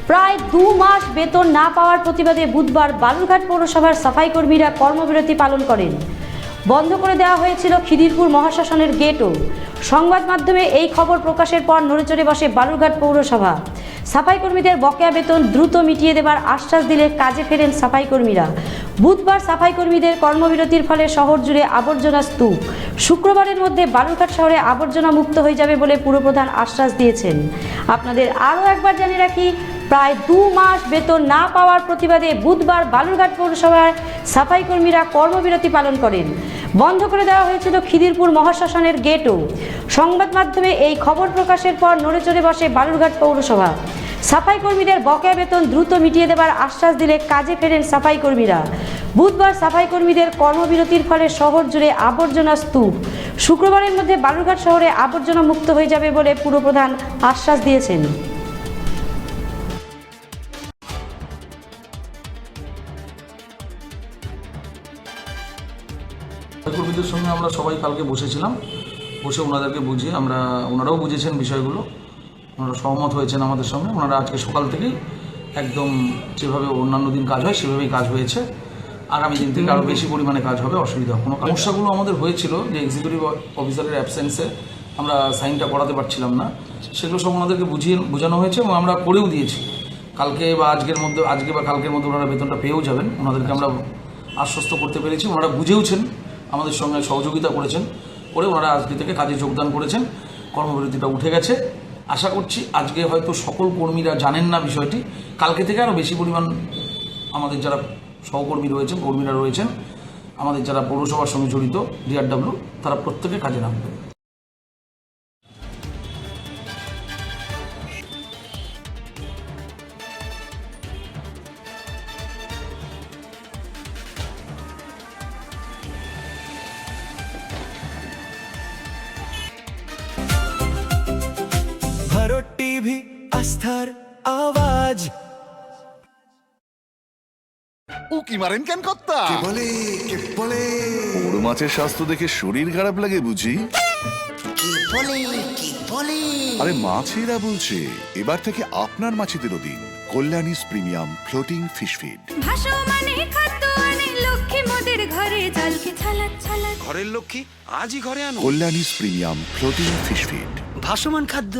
প্রায় 2 মাস বেতন না পাওয়ার প্রতিবাদে বুধবার বালুরঘাট পৌরসভার সাফাই কর্মীরা কর্মবিরতি পালন করেন। বন্ধ করে দেওয়া হয়েছিল খিদিরপুর মহাশ্মশানের গেটও। সংবাদ মাধ্যমে এই খবর প্রকাশের পর নড়েচড়ে বসে বালুরঘাট পৌরসভা। সাফাই কর্মীদের বকেয়া বেতন দ্রুত মিটিয়ে দেবার আশ্বাস দিলে কাজে ফেরেন সাফাই কর্মীরা। বুধবার সাফাই কর্মীদের কর্মবিরতির ফলে শহর জুড়ে আবর্জনা স্তূপ। শুক্রবারের মধ্যে বালুরঘাট শহরে আবর্জনা মুক্ত হয়ে যাবে বলে পুরপ্রধান আশ্বাস দিয়েছেন। আপনাদের আরও একবার জানিয়ে রাখি, প্রায় 2 মাস বেতন না পাওয়ার প্রতিবাদে বুধবার বালুরঘাট পৌরসভার সাফাই কর্মীরা কর্মবিরতি পালন করেন। বন্ধ করে দেওয়া হয়েছিল খিদিরপুর মহাশ্মশানের গেটও। সংবাদ মাধ্যমে এই খবর প্রকাশের পর নড়েচড়ে বসে বালুরঘাট পৌরসভা। সাফাই কর্মীদের বকেয়া বেতন দ্রুত মিটিয়ে দেবার আশ্বাস দিলে কাজে ফেরেন সাফাই কর্মীরা। বুধবার সাফাই কর্মীদের কর্মবিরতির ফলে শহর জুড়ে আবর্জনা স্তূপ। শুক্রবারের মধ্যে বালুরঘাট শহরে আবর্জনা মুক্ত হয়ে যাবে বলে পুরপ্রধান আশ্বাস দিয়েছেন। কর্মীদের সঙ্গে আমরা সবাই কালকে বসেছিলাম, বসে ওনাদেরকে বুঝিয়ে ওনারাও বুঝেছেন বিষয়গুলো, ওনারা সহমত হয়েছেন আমাদের সঙ্গে। ওনারা আজকে সকাল থেকেই একদম যেভাবে অন্যান্য দিন কাজ হয় সেভাবেই কাজ হয়েছে। আগামী দিন থেকে আরও বেশি পরিমাণে কাজ হবে, অসুবিধা কোনো সমস্যাগুলো আমাদের হয়েছিল যে এক্সিকিউটিভ অফিসারের অ্যাবসেন্সে আমরা সাইনটা করাতে পারছিলাম না, সেগুলো সব ওনাদেরকে বোঝানো হয়েছে এবং আমরা করেও দিয়েছি। কালকে বা আজকে বা কালকের মধ্যে ওনারা বেতনটা পেয়েও যাবেন, ওনাদেরকে আমরা আশ্বস্ত করতে পেরেছি। ওনারা বুঝেওছেন, আমাদের সঙ্গে সহযোগিতা করেছেন, করে ওনারা আজকে থেকে কাজে যোগদান করেছেন। কর্মবিরতিটা উঠে গেছে। আশা করছি আজকে হয়তো সকল কর্মীরা জানেন না বিষয়টি, কালকে থেকে আরও বেশি পরিমাণ আমাদের যারা সহকর্মী রয়েছেন, কর্মীরা রয়েছেন, আমাদের যারা পৌরসভার সঙ্গে জড়িত ডিআরডব্লিউ, তারা প্রত্যেকে কাজে নামবে। ভারত টিভি, আস্থার আওয়াজ। উকি মারেন কেন কর্তা? কে বলে বড় মাছের স্বাস্থ্য দেখে শরীর খারাপ লাগে বুঝি? কে বলে আরে মাছেরা বলছে, এবার থেকে আপনার মাছেদেরও দিন কল্যাণীস প্রিমিয়াম ফ্লোটিং ফিশ ফিড। ঘরের লক্ষ্মী আজই ঘরে আনো কল্যাণীস প্রিমিয়াম ফ্লোটিং ফিশ ফিড। ভাসমান খাদ্য।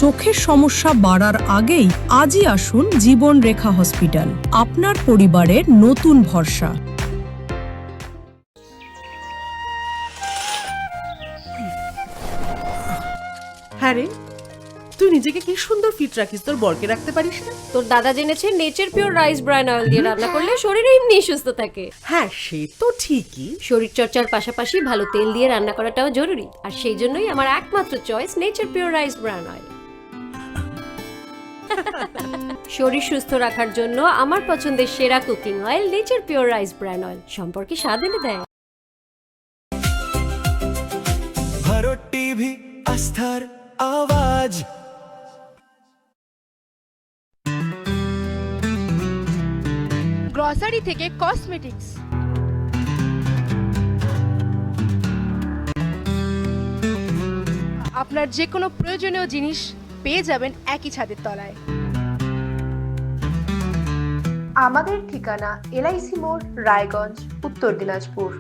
চোখের সমস্যা বাড়ার আগেই আজই আসুন জীবন রেখা হসপিটাল, আপনার পরিবারের নতুন ভরসা। হ্যাঁ রে, তুই নিজেকে কি সুন্দর ফিট রাখিস, তোর বরকে রাখতে পারিস না? তোর দাদা জেনেছে nature pure rice bran oil দিয়ে রান্না করলে শরীর এমনি সুস্থ থাকে। হ্যাঁ সে তো ঠিকই, শরীর চর্চার পাশাপাশি ভালো তেল দিয়ে রান্না করাটাও জরুরি, আর সেই জন্যই আমার একমাত্র choice nature pure rice bran oil. শরীর সুস্থ রাখার জন্য আমার পছন্দের সেরা cooking oil nature pure rice bran oil, সম্পর্কে স্বাদ এনে দেয়। ভারত টিভি, আস্থার আওয়াজ। গ্রসারি থেকে কসমেটিক্স, আপনার যে কোনো প্রয়োজনীয় জিনিস পেয়ে যাবেন একই ছাদের তলায়। আমাদের ঠিকানা LIC মোড়, রায়গঞ্জ, উত্তর দিনাজপুর।